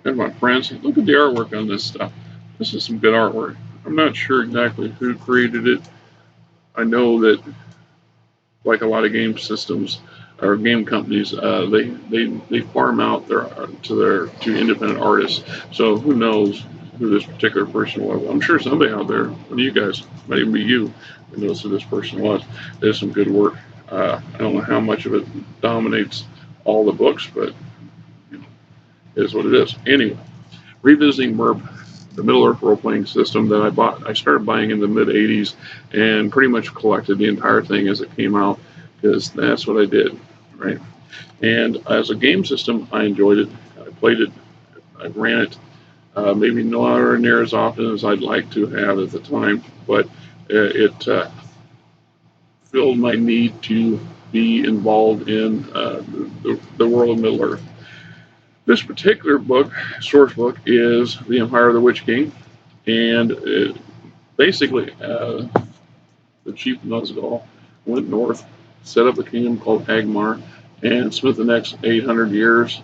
and my friends, look at the artwork on this stuff. This is some good artwork. I'm not sure exactly who created it. I know that, like a lot of game systems or game companies, they farm out to independent artists. So who knows who this particular person was? I'm sure somebody out there, one of you guys, might even be you, who knows who this person was. There's some good work. I don't know how much of it dominates all the books, but you know, it is what it is. Anyway, revisiting MERP, the Middle Earth role playing system that I started buying in the mid '80s, and pretty much collected the entire thing as it came out because that's what I did, right? And as a game system, I enjoyed it. I played it. I ran it. Maybe nowhere near as often as I'd like to have at the time, but it filled my need to be involved in the world of Middle Earth. This particular book, source book, is The Empire of the Witch King, and basically, the chief Nazgul went north, set up a kingdom called Agmar, and spent the next 800 years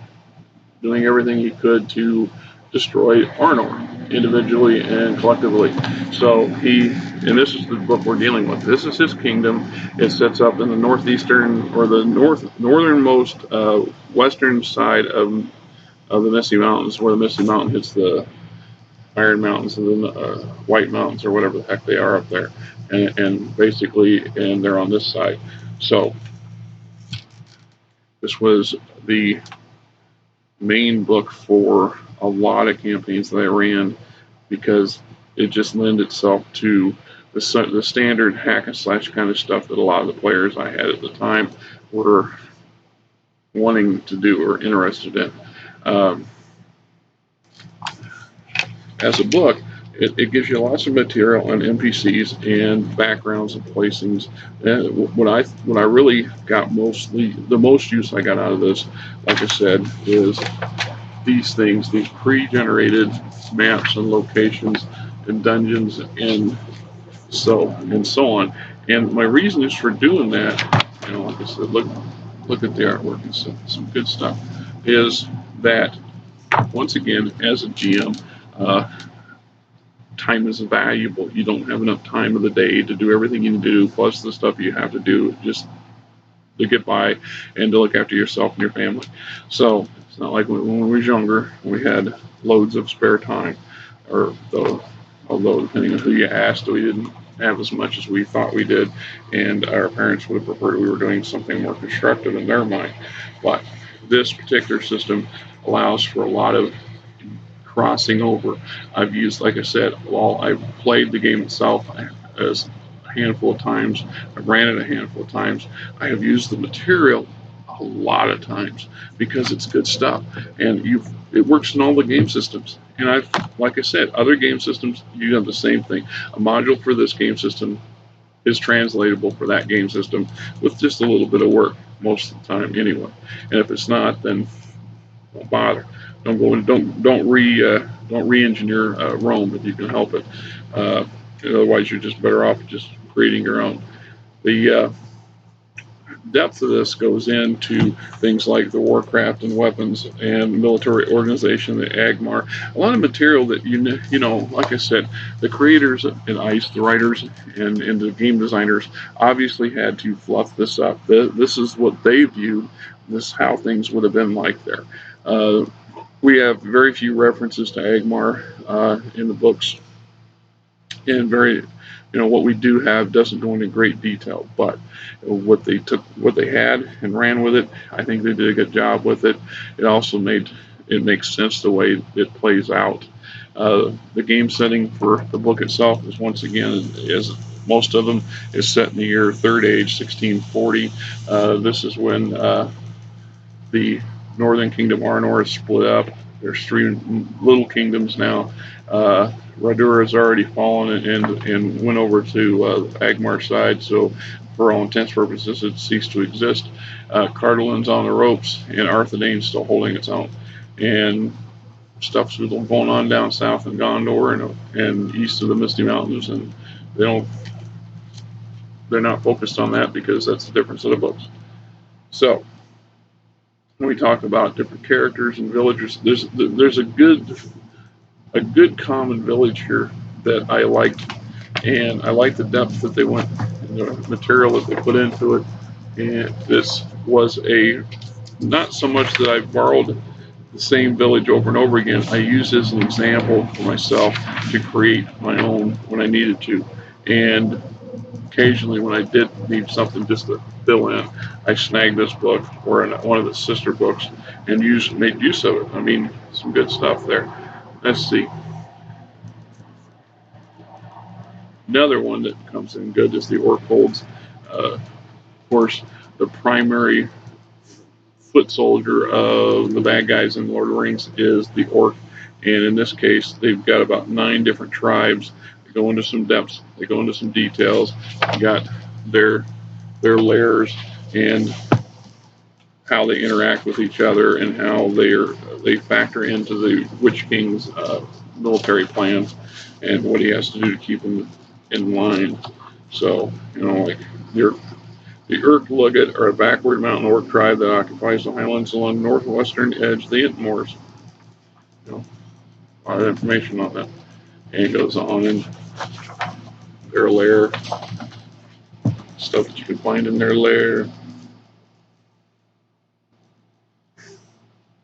doing everything he could to destroy Arnor individually and collectively. So and this is the book we're dealing with. This is his kingdom. It sets up in the northeastern or the northernmost western side of the Misty Mountains, where the Misty Mountain hits the Iron Mountains and the White Mountains or whatever the heck they are up there, and basically, and they're on this side. So this was the main book for a lot of campaigns that I ran because it just lent itself to the standard hack and slash kind of stuff that a lot of the players I had at the time were wanting to do or interested in. Um, as a book, it gives you lots of material on NPCs and backgrounds and placings. And what I really got the most use I got out of this, like I said, is these things, these pre-generated maps and locations and dungeons and so on. And my reason is for doing that, like I said, look at the artwork and some good stuff, is that once again, as a GM, uh, time is valuable. You don't have enough time of the day to do everything you do, plus the stuff you have to do just to get by and to look after yourself and your family. So it's not like when we were younger, we had loads of spare time, although depending on who you asked, we didn't have as much as we thought we did, and our parents would have preferred we were doing something more constructive in their mind. But this particular system allows for a lot of crossing over. I've used, like I said, while I've played the game itself as a handful of times, I've ran it a handful of times, I have used the material a lot of times because it's good stuff, and it works in all the game systems. And like I said, other game systems, you have the same thing. A module for this game system is translatable for that game system with just a little bit of work most of the time anyway. And if it's not, then don't bother. Don't re-engineer Rome if you can help it. Uh, Otherwise, you're just better off just creating your own. The depth of this goes into things like the warcraft and weapons and military organization, the Agmar. A lot of material that like I said, the creators in ICE, the writers and the game designers obviously had to fluff this up. This is what they viewed. This is how things would have been like there. We have very few references to Agmar in the books, and what we do have doesn't go into great detail. But what they had and ran with it, I think they did a good job with it. It makes sense the way it plays out. The game setting for the book itself is once again, as most of them, is set in the year Third Age, 1640. This is when the Northern Kingdom Arnor is split up. There's three little kingdoms now. Radur has already fallen and went over to Agmar's side, so for all intents and purposes, it ceased to exist. Cardolin's on the ropes, and Arthedain's still holding its own. And stuff's going on down south in Gondor and east of the Misty Mountains, and they're not focused on that because that's the difference of the books. So when we talk about different characters and villagers, there's a good common village here that I like, and I like the depth that they went and the material that they put into it. And this was a not so much that I borrowed the same village over and over again. I used as an example for myself to create my own when I needed to, and occasionally when I did need something just to fill in, I snagged this book or one of the sister books and made use of it. I mean, some good stuff there. Let's see. Another one that comes in good is the Orc Holds. Of course, the primary foot soldier of the bad guys in Lord of the Rings is the Orc. And in this case, they've got about 9 different tribes. They go into some depths, they go into some details. You got their lairs and how they interact with each other and how they factor into the Witch King's military plans and what he has to do to keep them in line. So, like the Urk-Luggit are a backward mountain orc tribe that occupies the highlands along the northwestern edge of the Entmoors. A lot of information on that. And it goes on in their lair, stuff that you can find in their lair.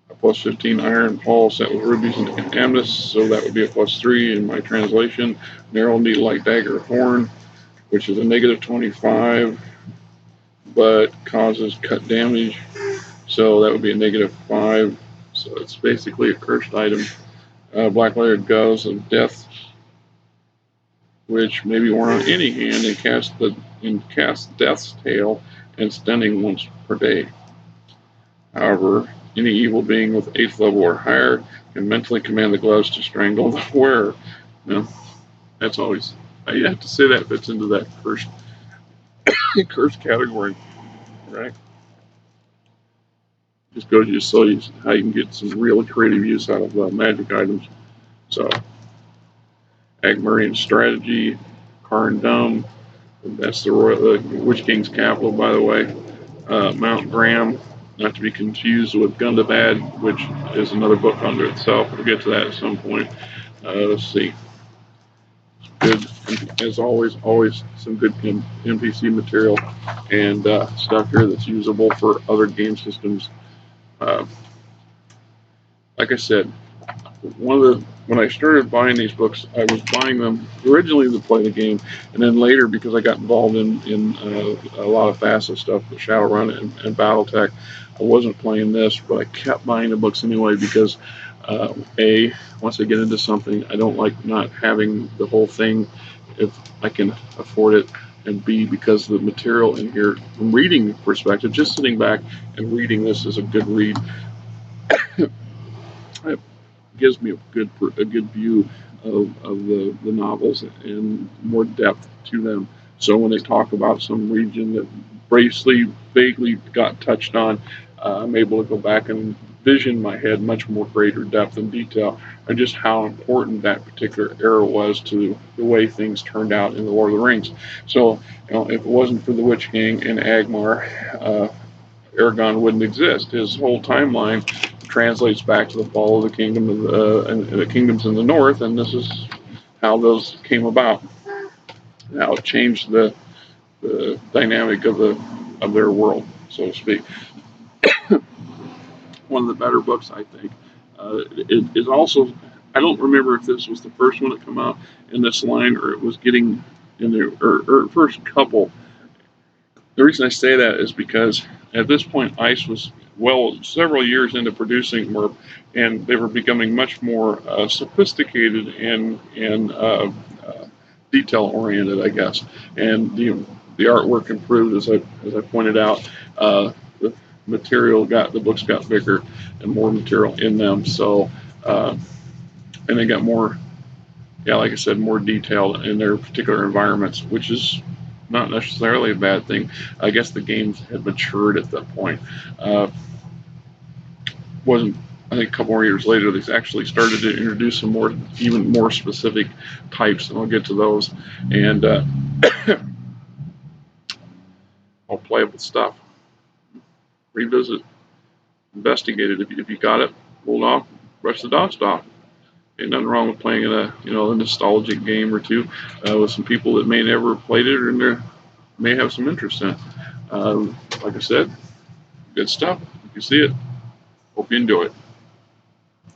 A plus 15 iron pawl set with rubies and amethyst, so that would be a plus 3 in my translation. Narrow needle light dagger horn, which is a negative 25, but causes cut damage, so that would be a negative 5. So it's basically a cursed item. Black layered gauze of death, which may be worn on any hand and cast Death's Tale and stunning once per day. However, any evil being with 8th level or higher can mentally command the gloves to strangle the wearer. That's always, I have to say that fits into that cursed category, right? Just goes to show you how you can get some real creative use out of magic items. So, Agmerian strategy, Carndum, that's the Witch King's capital, by the way. Mount Graham, not to be confused with Gundabad, which is another book unto itself. We'll get to that at some point. Let's see. Good, as always some good NPC material and stuff here that's usable for other game systems. Like I said, when I started buying these books, I was buying them originally to play the game, and then later because I got involved in a lot of FASA stuff, the Shadowrun and BattleTech, I wasn't playing this, but I kept buying the books anyway because once I get into something, I don't like not having the whole thing if I can afford it, and B, because the material in here, from reading perspective, just sitting back and reading this is a good read. It gives me a good view of the novels and more depth to them. So when they talk about some region that vaguely got touched on, I'm able to go back and vision in my head much more greater depth and detail, and just how important that particular era was to the way things turned out in the Lord of the Rings. So, if it wasn't for the Witch King and Agmar, Aragorn wouldn't exist. His whole timeline translates back to the fall of the kingdom and the kingdoms in the north, and this is how those came about. How it changed the dynamic of their world, so to speak. One of the better books, I think. It is also, I don't remember if this was the first one to come out in this line or it was getting in there, or first couple. The reason I say that is because at this point, ICE was several years into producing MERP, and they were becoming much more sophisticated and detail oriented, I guess. And the artwork improved, as I pointed out. The the books got bigger and more material in them. So, and they got more, like I said, more detailed in their particular environments, which is not necessarily a bad thing. I guess the games had matured at that point. Wasn't I think a couple more years later they actually started to introduce some even more specific types, and I'll get to those. And I'll play with stuff, revisit investigate it. If you got it, hold off, brush the dust off. Ain't nothing wrong with playing a a nostalgic game or two with some people that may never have played it or may have some interest in it. Like I said, good stuff. If you see it, hope you enjoy it.